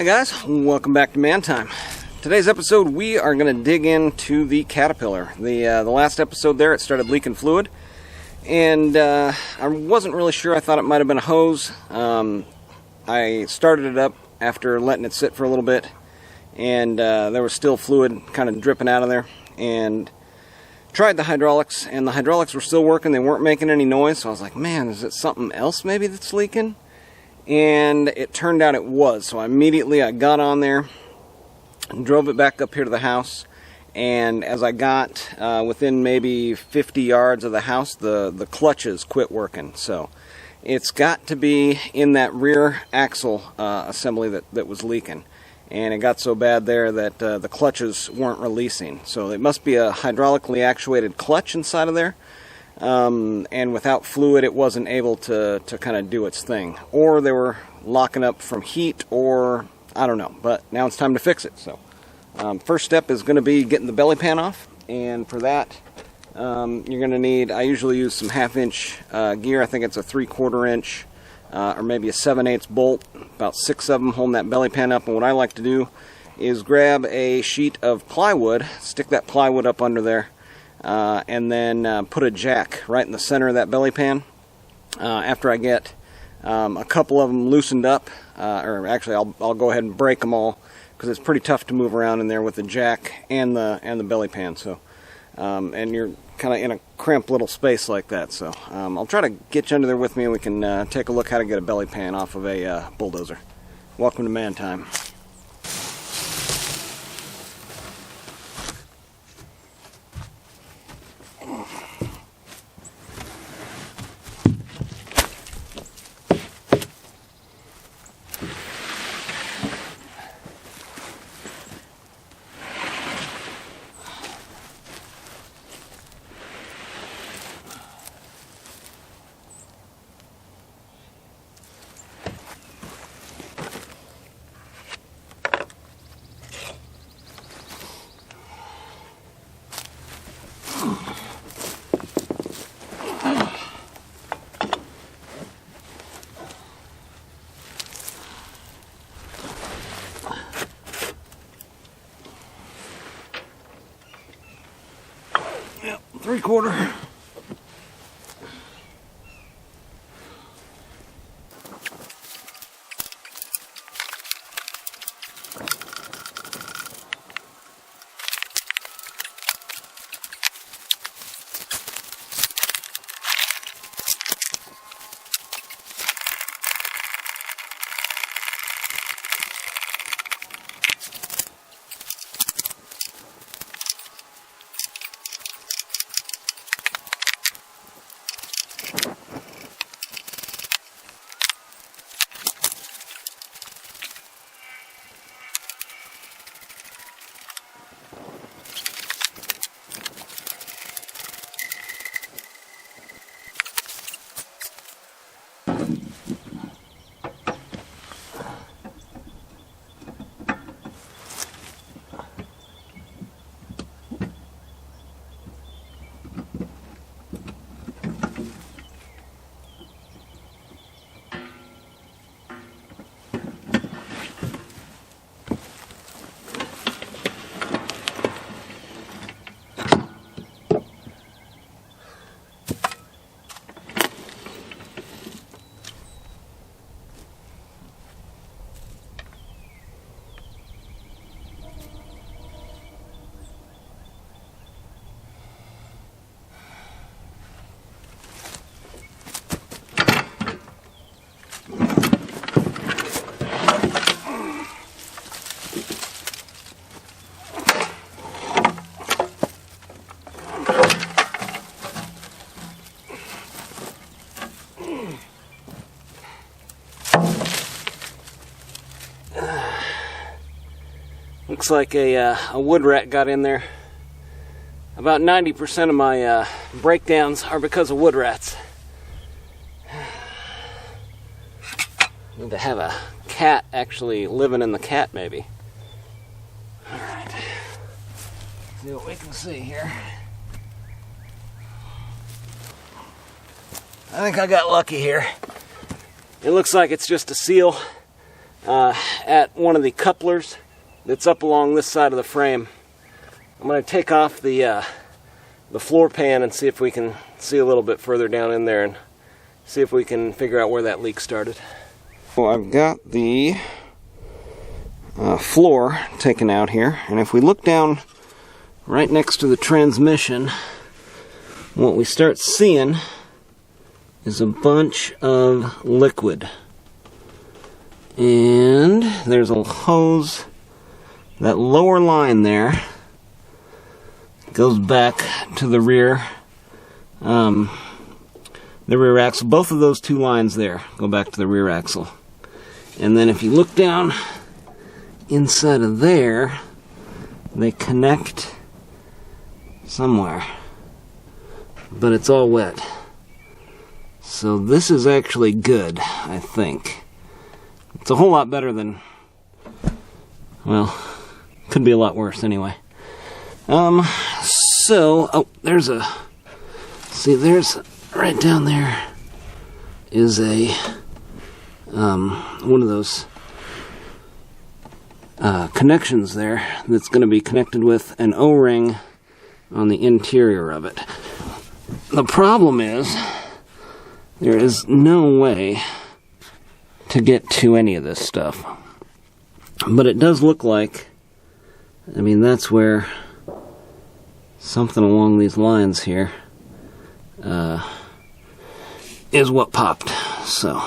Hey guys, welcome back to Man Time. Today's episode we are going to dig into the Catapillar. The last episode there, it started leaking fluid, and I wasn't really sure. I thought it might have been a hose. I started it up after letting it sit for a little bit, and there was still fluid kind of dripping out of there, and tried the hydraulics, and the hydraulics were still working. They weren't making any noise, so I was like, man, is it something else maybe that's leaking? And it turned out it was. So immediately I got on there and drove it back up here to the house, and as I got within maybe 50 yards of the house, the clutches quit working. So it's got to be in that rear axle assembly that was leaking, and it got so bad there that the clutches weren't releasing. So it must be a hydraulically actuated clutch inside of there. And without fluid it wasn't able to kind of do its thing, or they were locking up from heat, or I don't know. But now it's time to fix it. So first step is going to be getting the belly pan off, and for that you're going to need, I usually use some 1/2 inch gear. I think it's a 3/4 inch or maybe a 7/8 bolt, about 6 of them holding that belly pan up. And what I like to do is grab a sheet of plywood, stick that plywood up under there, and then put a jack right in the center of that belly pan. After I get a couple of them loosened up, or actually I'll go ahead and break them all, because it's pretty tough to move around in there with the jack and the belly pan. So and you're kind of in a cramped little space like that. So I'll try to get you under there with me, and we can take a look how to get a belly pan off of a bulldozer. Welcome to Man Time. Yep, 3/4. Looks like a wood rat got in there. About 90% of my breakdowns are because of wood rats. Need to have a cat actually living in the cat, maybe. Alright. See what we can see here. I think I got lucky here. It looks like it's just a seal at one of the couplers that's up along this side of the frame. I'm going to take off the floor pan and see if we can see a little bit further down in there and see if we can figure out where that leak started. Well, I've got the floor taken out here, and if we look down right next to the transmission, what we start seeing is a bunch of liquid. And there's a hose, that lower line there goes back to the rear axle. Both of those two lines there go back to the rear axle. And then if you look down inside of there, they connect somewhere, but it's all wet. So this is actually good, I think. It's a whole lot better than, well, could be a lot worse anyway. There's right down there is a one of those connections there that's going to be connected with an O-ring on the interior of it. The problem is there is no way to get to any of this stuff, but it does look like, I mean, that's where something along these lines here is what popped. So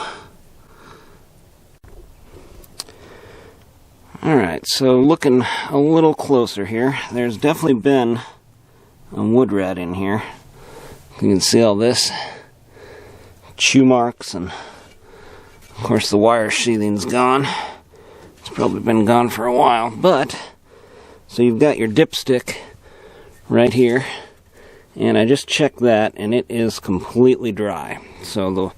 alright, so looking a little closer here, there's definitely been a wood rat in here. You can see all this chew marks, and of course the wire sheathing's gone. It's probably been gone for a while, but so you've got your dipstick right here, and I just checked that and it is completely dry. So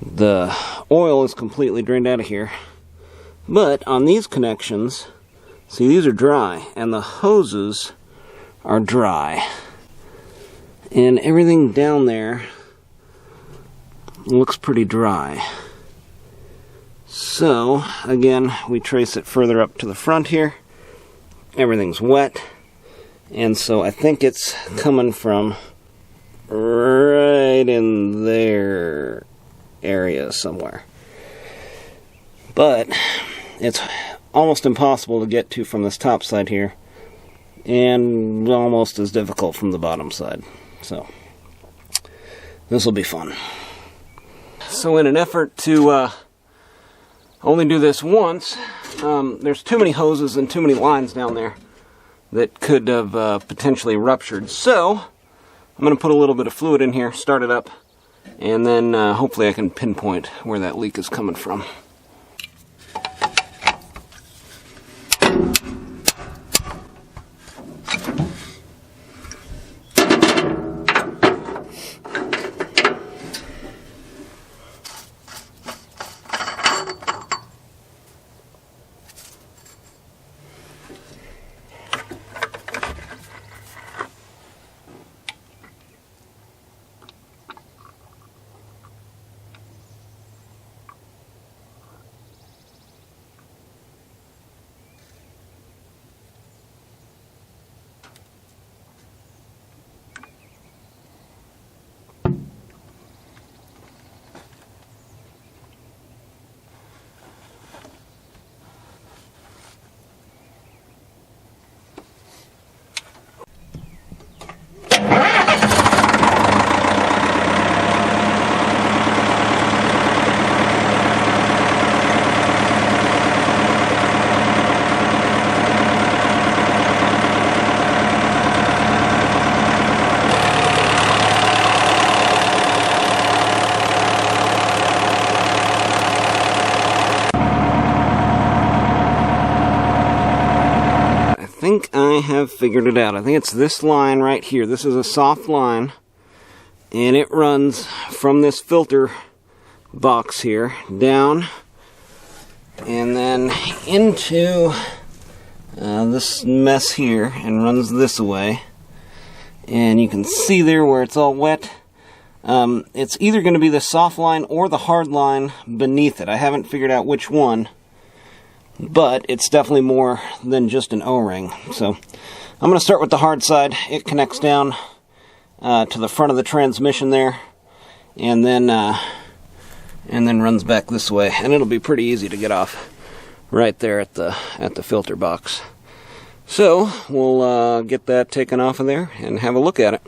the oil is completely drained out of here. But on these connections, see, these are dry, and the hoses are dry. And everything down there looks pretty dry. So, again, we trace it further up to the front here. Everything's wet. And so I think it's coming from right in their area somewhere. But it's almost impossible to get to from this top side here, and almost as difficult from the bottom side. So this will be fun. So in an effort to only do this once, there's too many hoses and too many lines down there that could have potentially ruptured. So I'm going to put a little bit of fluid in here, start it up, and then hopefully I can pinpoint where that leak is coming from. I think I have figured it out. I think it's this line right here. This is a soft line, and it runs from this filter box here down and then into this mess here and runs this away. And you can see there where it's all wet. It's either going to be the soft line or the hard line beneath it. I haven't figured out which one. but it's definitely more than just an O-ring. So I'm going to start with the hard side. It connects down to the front of the transmission there, and then runs back this way, and it'll be pretty easy to get off right there at the filter box. So we'll get that taken off of there and have a look at it.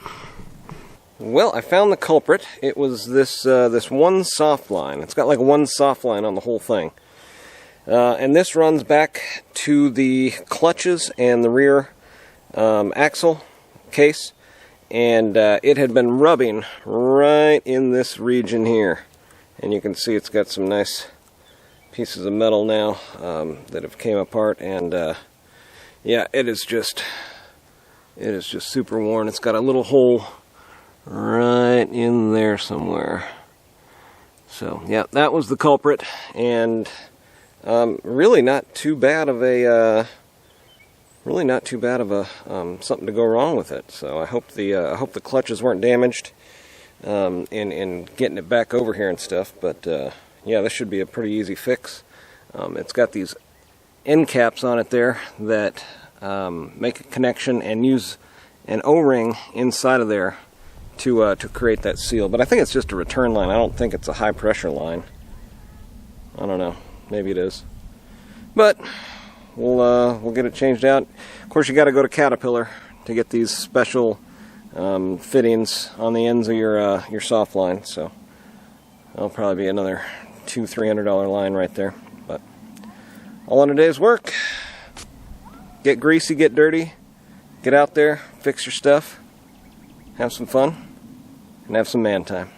Well, I found the culprit. It was this one soft line. It's got like one soft line on the whole thing, and this runs back to the clutches and the rear axle case, and it had been rubbing right in this region here, and you can see it's got some nice pieces of metal now that have came apart, and yeah, it is just super worn. It's got a little hole right in there somewhere. So yeah, that was the culprit, and really not too bad of a something to go wrong with it. So I hope the clutches weren't damaged in getting it back over here and stuff. But yeah, this should be a pretty easy fix. It's got these end caps on it there that make a connection and use an O-ring inside of there to create that seal. But I think it's just a return line. I don't think it's a high pressure line. I don't know. Maybe it is. But we'll get it changed out. Of course, you got to go to Catapillar to get these special fittings on the ends of your soft line. So that'll probably be another $200-300 line right there. But all in a day's work. Get greasy, get dirty, get out there, fix your stuff, have some fun, and have some man time.